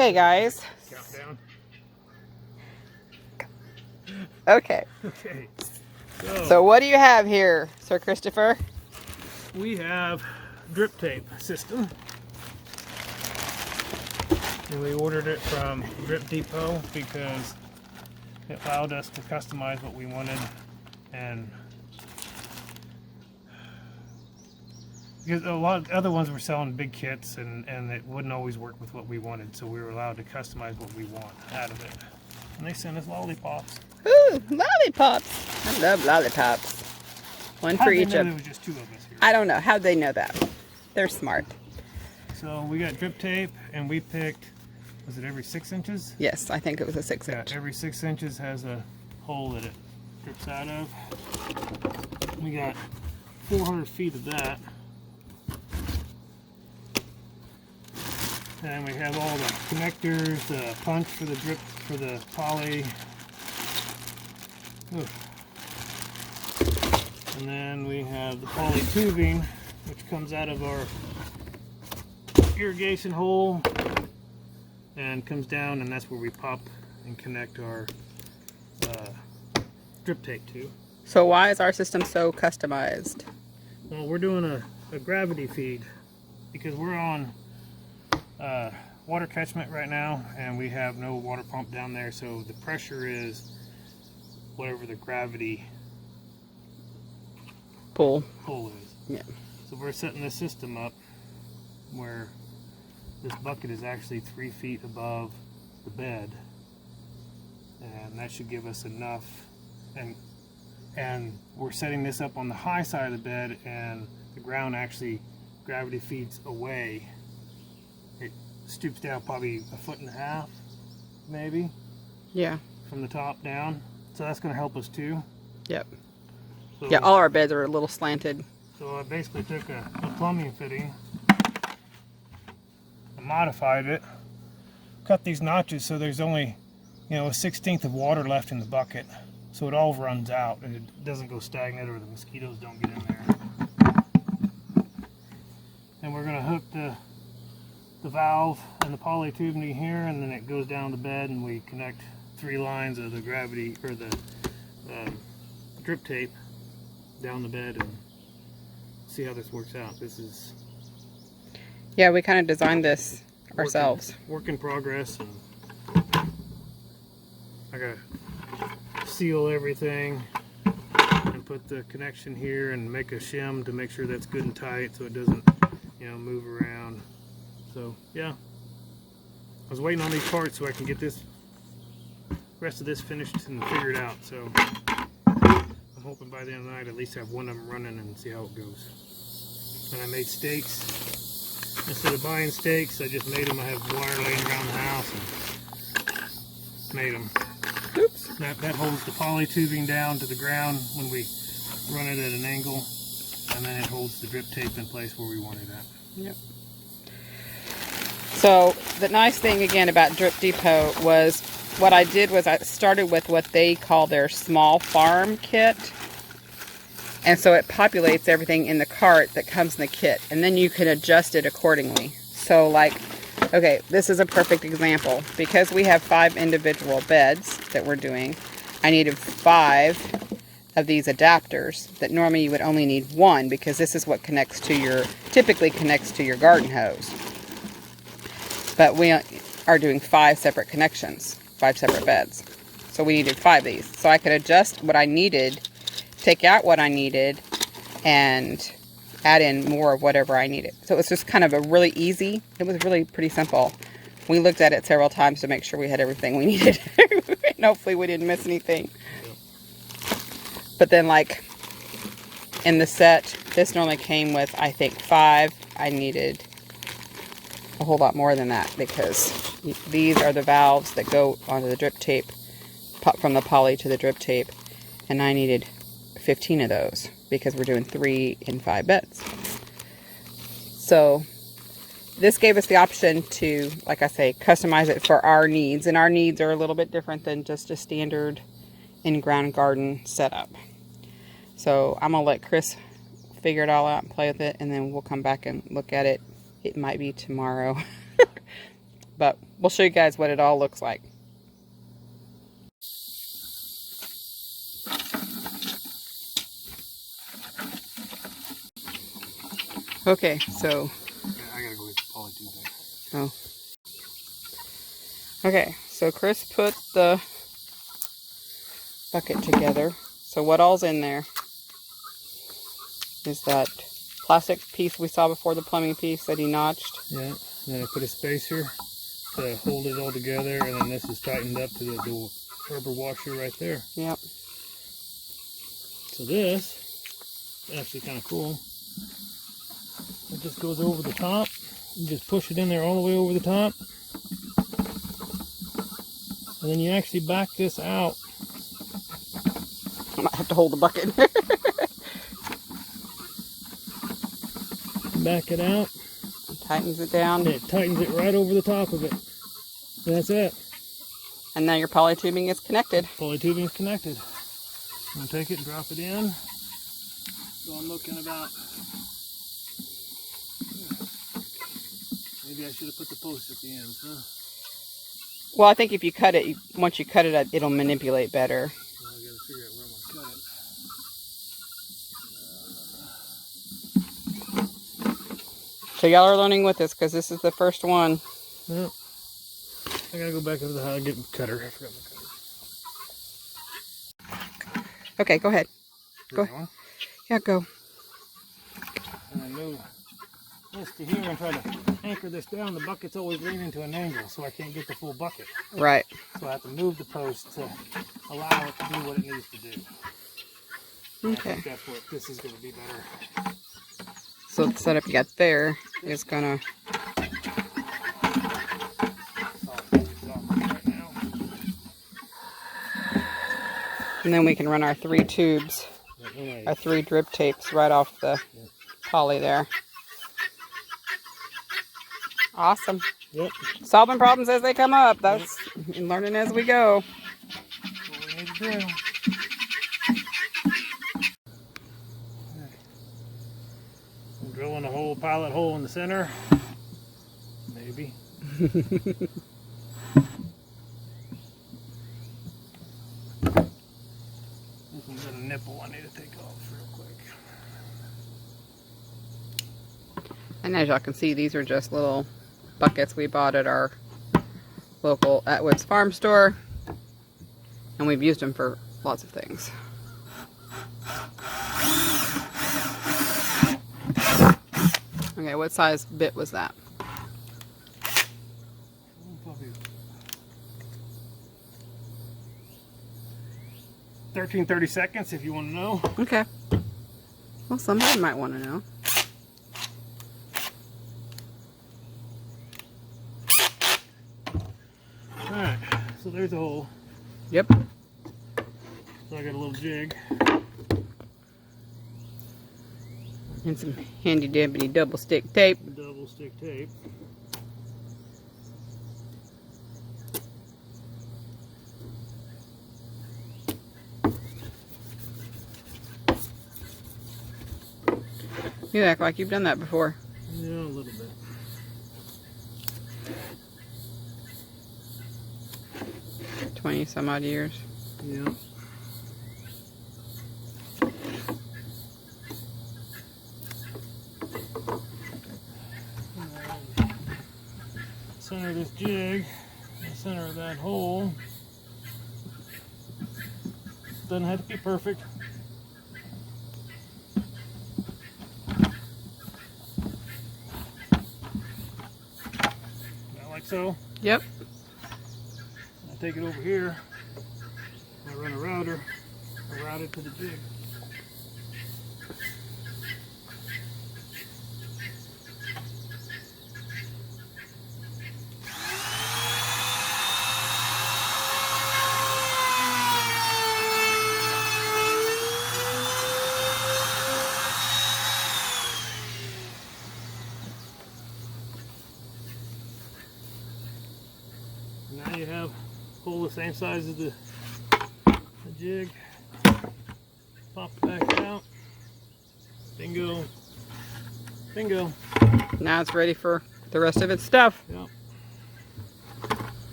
Okay, guys. Countdown. Okay. Okay. So what do you have here, Sir Christopher? We have drip tape system. And we ordered it from Drip Depot because it allowed us to customize what we wanted, and because a lot of other ones were selling big kits and it wouldn't always work with what we wanted, so we were allowed to customize what we want out of it. And they sent us lollipops. Ooh, lollipops. I love lollipops. One for each of There was just 2 of us here. I don't know. How'd they know that? They're smart. So we got drip tape, and we picked, was it every 6 inches? Yes, I think it was a 6-inch. Yeah, every 6 inches has a hole that it drips out of. We got 400 feet of that. And we have all the connectors, the punch for the drip, for the poly. Ooh. And then we have the poly tubing, which comes out of our irrigation hole and comes down, and that's where we pop and connect our drip tape to. So why is our system so customized? Well, we're doing a gravity feed because we're on water catchment right now, and we have no water pump down there, so the pressure is whatever the gravity Pull. is. Yeah. So we're setting this system up where this bucket is actually 3 feet above the bed, and that should give us enough. And we're setting this up on the high side of the bed, and the ground actually gravity feeds away. It stoops down probably 1.5 feet, maybe. Yeah. From the top down. So that's going to help us too. Yep. So, Yeah, all our beds are a little slanted. So I basically took a plumbing fitting and modified it. Cut these notches so there's only, a 1/16 of water left in the bucket. So it all runs out and it doesn't go stagnant, or the mosquitoes don't get in there. And we're going to hook the valve and the poly tubing here, and then it goes down the bed, and we connect 3 lines of the gravity, or the drip tape down the bed, and see how this works out. This is, yeah, we kind of designed this ourselves. Work in progress, and I gotta seal everything and put the connection here and make a shim to make sure that's good and tight so it doesn't move around. So yeah, I was waiting on these parts so I can get this rest of this finished and figured out. So I'm hoping by the end of the night at least have one of them running and see how it goes. And I made stakes. Instead of buying stakes, I just made them. I have wire laying around the house and made them. Oops. That holds the poly tubing down to the ground when we run it at an angle, and then it holds the drip tape in place where we want it at. Yep. So the nice thing again about Drip Depot was, what I did was I started with what they call their small farm kit. And so it populates everything in the cart that comes in the kit, and then you can adjust it accordingly. So like, okay, this is a perfect example. Because we have 5 individual beds that we're doing, I needed 5 of these adapters that normally you would only need 1, because this is what typically connects to your garden hose. But we are doing 5 separate connections, 5 separate beds. So we needed 5 of these. So I could adjust what I needed, take out what I needed, and add in more of whatever I needed. So it was just kind of a really easy, it was really pretty simple. We looked at it several times to make sure we had everything we needed. And hopefully we didn't miss anything. But then like in the set, this normally came with, I think, 5. I needed a whole lot more than that, because these are the valves that go onto the drip tape, from the poly to the drip tape, and I needed 15 of those because we're doing 3 in 5 beds. So this gave us the option to, like I say, customize it for our needs, and our needs are a little bit different than just a standard in-ground garden setup. So I'm gonna let Chris figure it all out and play with it, and then we'll come back and look at it. It might be tomorrow. but we'll show you guys what it all looks like. Okay, so I gotta go get the polytube there. oh. Okay, so Chris put the bucket together. So what all's in there is that plastic piece we saw before, the plumbing piece that he notched. Yeah, and then I put a spacer to hold it all together, and then this is tightened up to the rubber washer right there. Yep. So this is actually kind of cool. It just goes over the top. You just push it in there all the way over the top. And then you actually back this out. I might have to hold the bucket. Back it out. Tightens it down. And it tightens it right over the top of it. And that's it. And now your polytubing is connected. Polytubing is connected. I'm going to take it and drop it in. So I'm looking about... Maybe I should have put the post at the end, huh? Well, I think if you cut it, once you cut it, it'll manipulate better. Well, I got to figure out where I'm going to cut it. So y'all are learning with this because this is the first one. Yep. I gotta go back into the house and get my cutter. I forgot my cutter. Okay, go ahead. Go ahead. Yeah, go. And I move this to here and try to anchor this down. The bucket's always leaning to an angle, so I can't get the full bucket. Right. So I have to move the post to allow it to do what it needs to do. Okay. I think that's what this is going to be better. So the setup you got there is gonna. And then we can run our 3 tubes, our 3 drip tapes right off the poly there. Awesome. Yep. Solving problems as they come up. That's learning as we go. That's what we need to do. I'm drilling a hole, pilot hole in the center. Maybe. This one's got a nipple I need to take off real quick. And as y'all can see, these are just little buckets we bought at our local Atwood's farm store. And we've used them for lots of things. Okay, what size bit was that? 13/32 if you want to know. Okay. Well, somebody might want to know. Alright, so there's a hole. Yep. So I got a little jig. And some handy dandy double stick tape. Double stick tape. You act like you've done that before. Yeah, a little bit. Some odd years. Yeah. Center of this jig, the center of that hole. Doesn't have to be perfect. Like so. Yep. I take it over here. I run a router. I route it to the jig. Now you have a hole the same size as the jig. Pop it back out. Bingo. Bingo. Now it's ready for the rest of its stuff. Yep.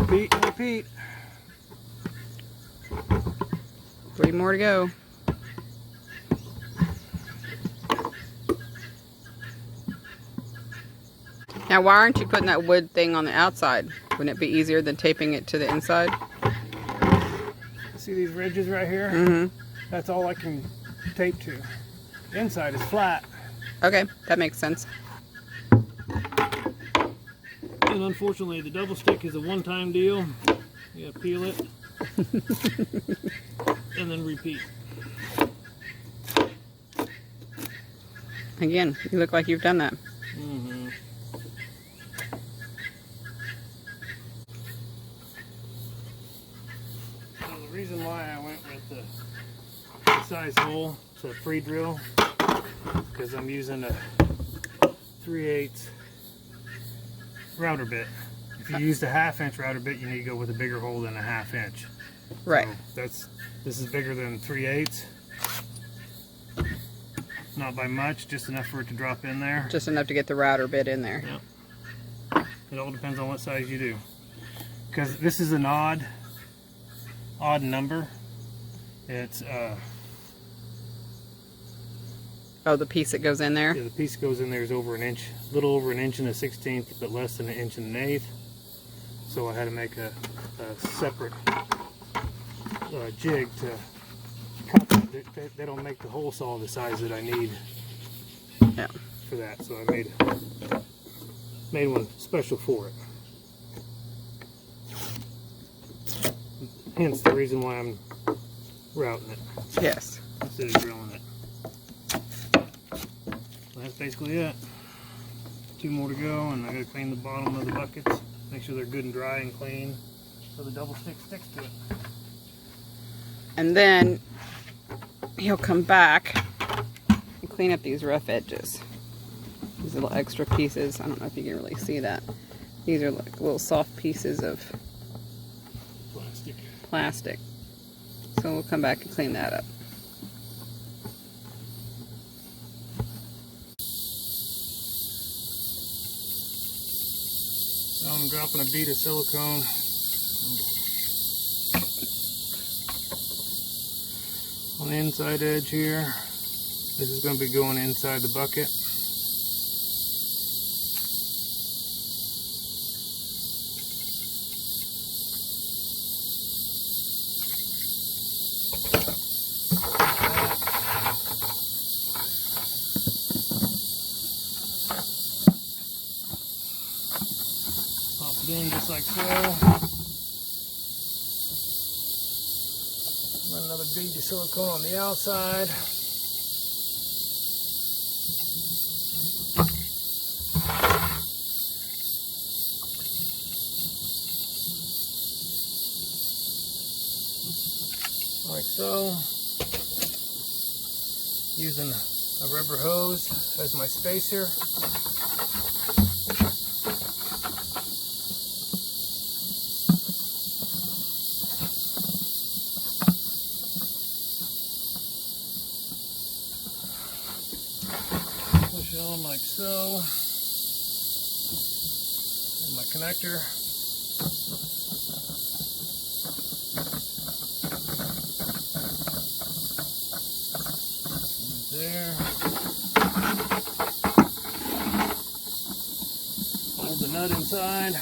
Repeat and repeat. 3 more to go. Now, why aren't you putting that wood thing on the outside? Wouldn't it be easier than taping it to the inside? See these ridges right here? Mm-hmm. That's all I can tape to. The inside is flat. Okay, that makes sense. And unfortunately, the double stick is a one-time deal. You gotta peel it and then repeat. Again, you look like you've done that. Mm-hmm. So the reason why I went with the size hole, so free drill, because I'm using a 3/8 router bit. If you used a 1/2 inch router bit, you need to go with a bigger hole than a 1/2 inch. Right. So this is bigger than 3/8. Not by much, just enough for it to drop in there. Just enough to get the router bit in there. Yep. It all depends on what size you do. Because this is an odd number. It's Oh, the piece that goes in there? yeah, the piece that goes in there is over an inch, a little over an inch and a 1/16, but less than an inch and an eighth. So I had to make a separate jig to cut that. They don't make the hole saw the size that I need Yeah. for that, so I made one special for it. Hence the reason why I'm routing it Yes. instead of drilling it. So that's basically it. 2 more to go, and I gotta clean the bottom of the buckets, make sure they're good and dry and clean, so the double stick sticks to it. And then he'll come back and clean up these rough edges. These little extra pieces. I don't know if you can really see that. These are like little soft pieces of plastic. So we'll come back and clean that up. So I'm dropping a bead of silicone on the inside edge here. This is going to be going inside the bucket. Pop it in just like so. Run another bead of silicone on the outside. Like so. Using a rubber hose as my spacer. Push it on like so. And my connector. There. Hold the nut inside.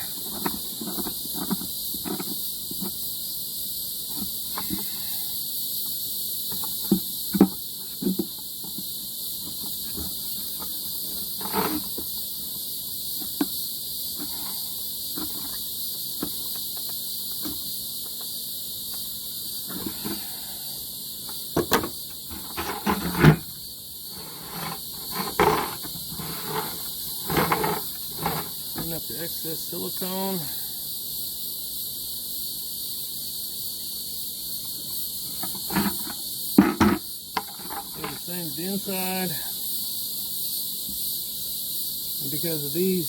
Clean up the excess silicone. Do the same to the inside. And because of these,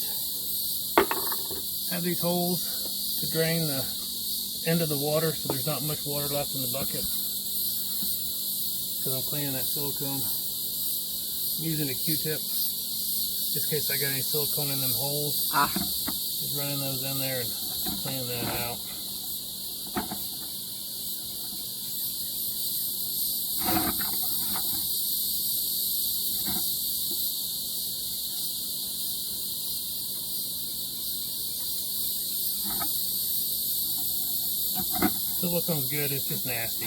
have these holes to drain the end of the water so there's not much water left in the bucket. Because I'm cleaning that silicone. I'm using a Q-tip just in case I got any silicone in them holes. Ah. Just running those in there and cleaning that out. still looks good. It's just nasty.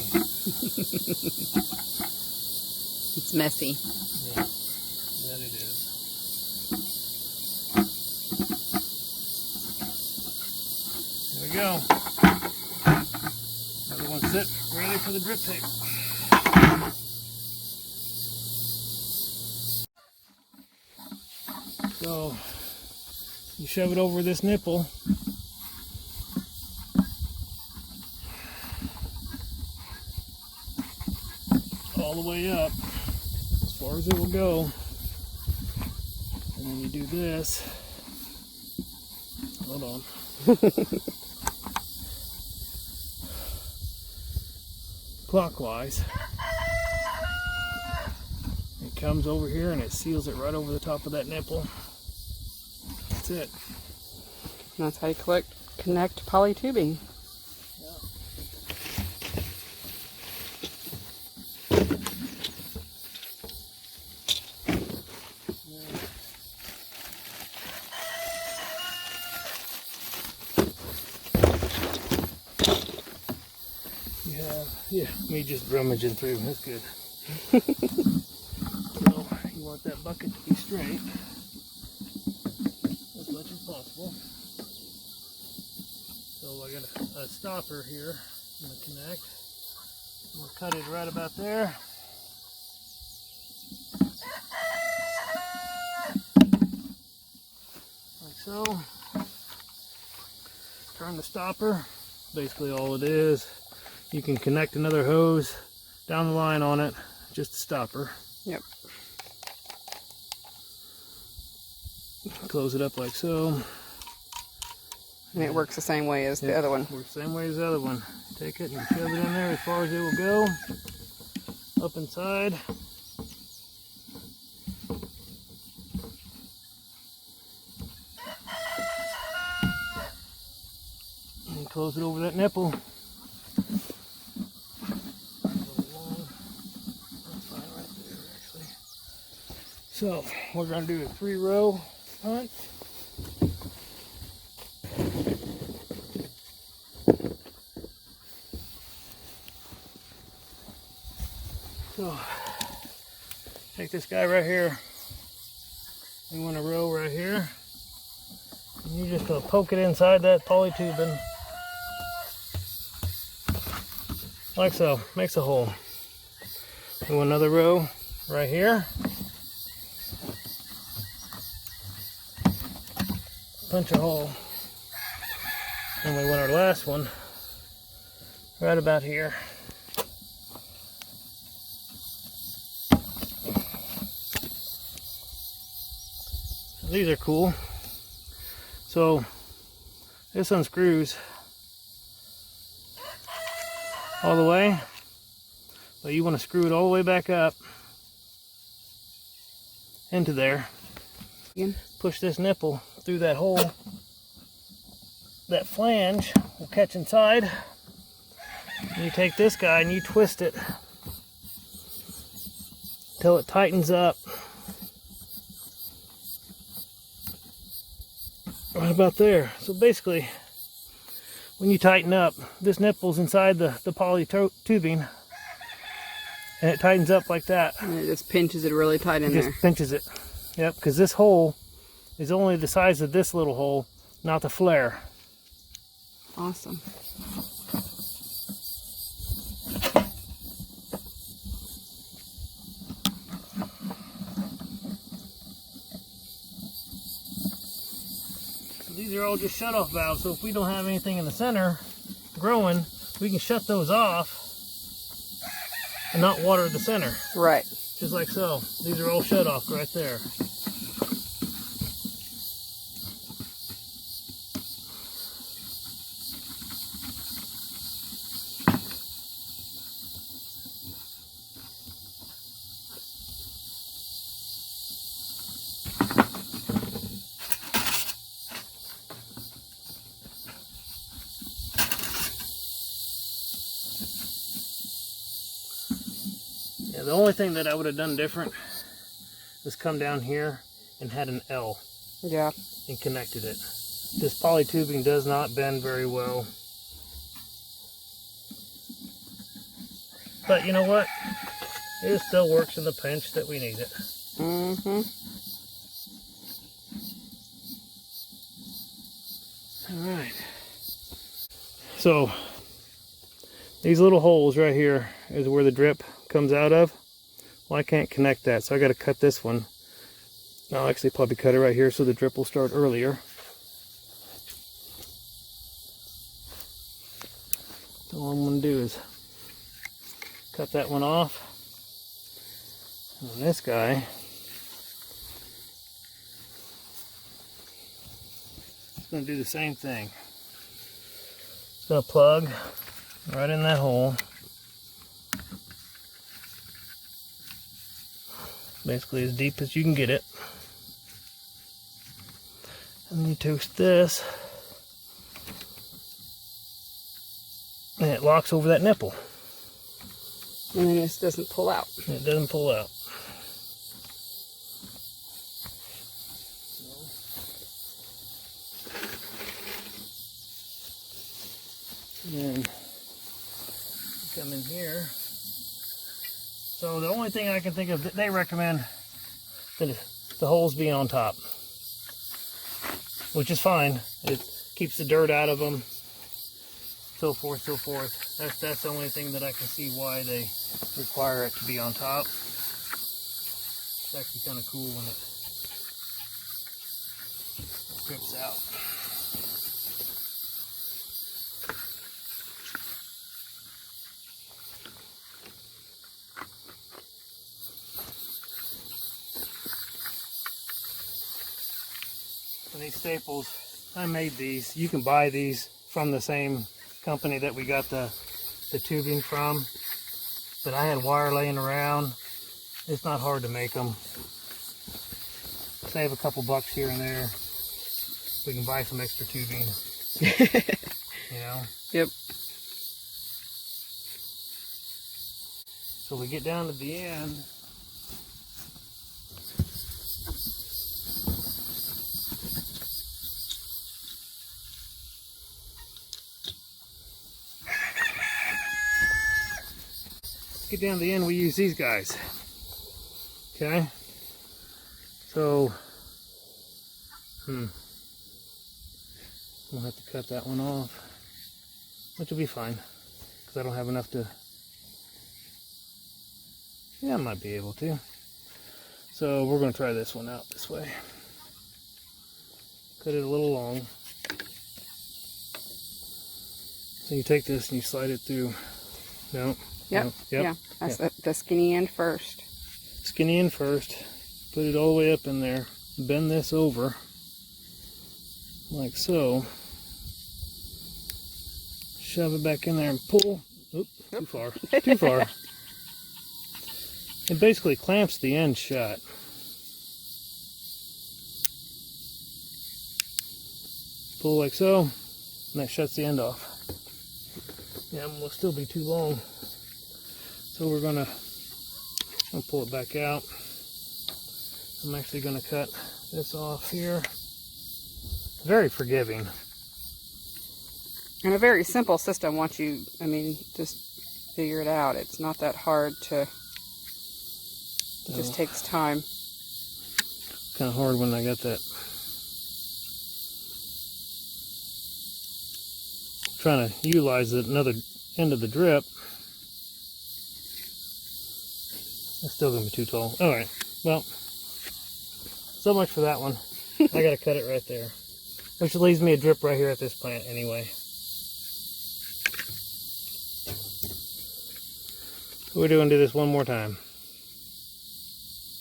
It's messy. Yeah, that it is. There we go. Another one sit ready for the drip tape. So you shove it over this nipple. All the way up as far as it will go. And then you do this. Hold on. Clockwise. It comes over here and it seals it right over the top of that nipple. That's it. And that's how you connect poly tubing. Yeah, me just rummaging through. That's good. So you want that bucket to be straight as much as possible. So I got a stopper here. I'm going to connect. I'm going to cut it right about there. Like so. Turn the stopper. Basically all it is. You can connect another hose down the line on it, just a stopper. Yep. Close it up like so. And it works the same way as the other one. Works the same way as the other one. Take it and shove it in there as far as it will go. Up inside. And close it over that nipple. So we're going to do a 3-row punch. So take this guy right here. You want a row right here. And you just poke it inside that poly tubing. Like so. Makes a hole. You want another row right here. Punch a hole, and we want our last one right about here. These are cool. So this unscrews all the way, but you want to screw it all the way back up into there. Push this nipple through that hole. That flange will catch inside. And you take this guy and you twist it until it tightens up. Right about there. So basically, when you tighten up, this nipple's inside the poly tubing, and it tightens up like that. And it just pinches it really tight in there. Just pinches it. Yep, because this hole is only the size of this little hole, not the flare. Awesome. So these are all just shut-off valves, so if we don't have anything in the center growing, we can shut those off and not water the center. Right. Just like so. These are all shut off right there. Yeah, the only thing that I would have done different was come down here and had an L. Yeah. And connected it. This poly tubing does not bend very well. But you know what? It still works in the pinch that we need it. Mm-hmm. All right. So these little holes right here is where the drip comes out of. Well, I can't connect that, so I got to cut this one. I'll actually probably cut it right here so the drip will start earlier. So all I'm going to do is cut that one off. And this guy is going to do the same thing. It's going to plug right in that hole. Basically as deep as you can get it. And you twist this, and it locks over that nipple. And then this doesn't pull out. It doesn't pull out. And then come in here. So the only thing I can think of that they recommend that the holes being on top, which is fine. It keeps the dirt out of them, so forth, so forth. That's the only thing that I can see why they require it to be on top. It's actually kind of cool when it drips out. And these staples, I made these. You can buy these from the same company that we got the tubing from. But I had wire laying around. It's not hard to make them. Save a couple bucks here and there. We can buy some extra tubing. You know? Yep. So we get down to the end. Get down to the end, we use these guys. Okay? So, we'll have to cut that one off, which will be fine, because I don't have enough to, yeah, I might be able to. So we're going to try this one out this way. Cut it a little long. So you take this and you slide it through. No. Yep. No, yep. Yeah. That's the skinny end first. Skinny end first. Put it all the way up in there. Bend this over. Like so. Shove it back in there and pull. Oop, too far. Too far. It basically clamps the end shut. Pull like so. And that shuts the end off. Yeah, it will still be too long. So we're gonna pull it back out. I'm actually gonna cut this off here. Very forgiving. And a very simple system once you, just figure it out. It's not that hard to, it just takes time. Kind of hard when I got that. Trying to utilize another end of the drip. It's still going to be too tall. Alright, well, so much for that one. I got to cut it right there. Which leaves me a drip right here at this plant anyway. We're going to do this one more time.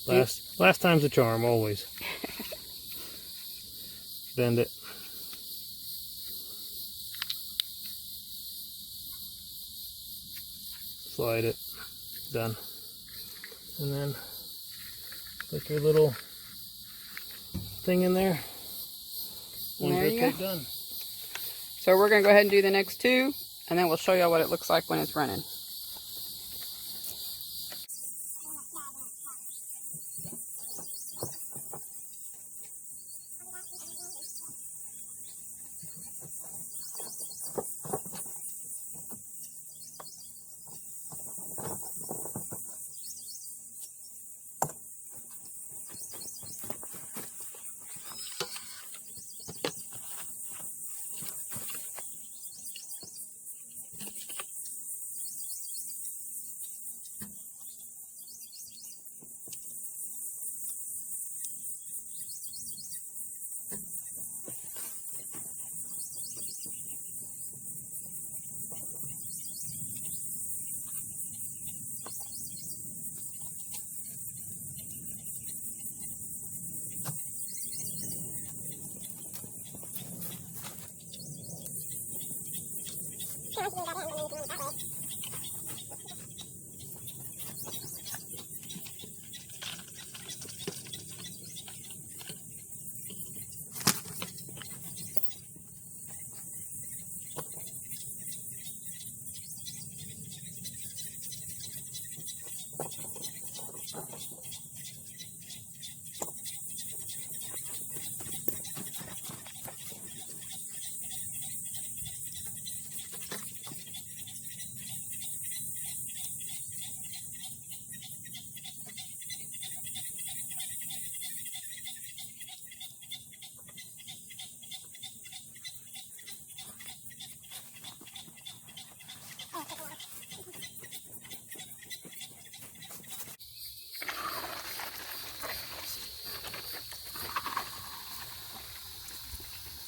Last time's a charm, always. Bend it. Slide it. Done. And then put your little thing in there. One There you go. tape done. So we're going to go ahead and do the next two, and then we'll show you what it looks like when it's running.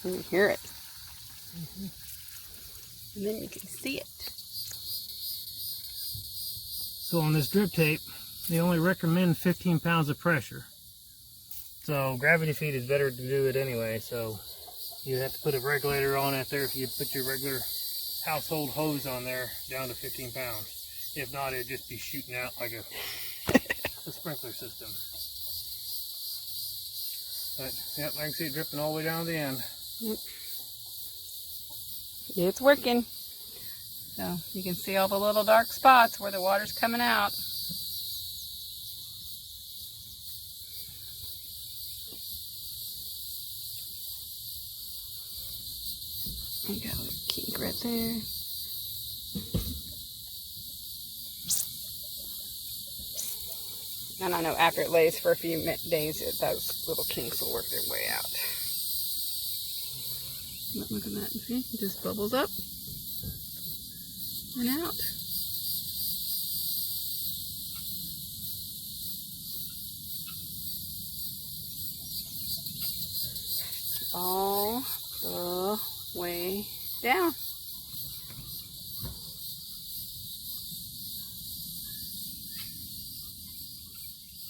You can hear it. And then you can see it. So on this drip tape, they only recommend 15 pounds of pressure. So gravity feed is better to do it anyway. So you have to put a regulator on it there if you put your regular household hose on there down to 15 pounds. If not, it'd just be shooting out like a sprinkler system. But yep, I can see it dripping all the way down to the end. It's working. So you can see all the little dark spots where the water's coming out. You got a little kink right there. And I know after it lays for a few days, those little kinks will work their way out. Look at that. See? It just bubbles up and out. All the way down.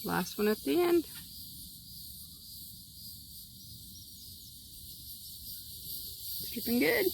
Last one at the end. It's dripping good.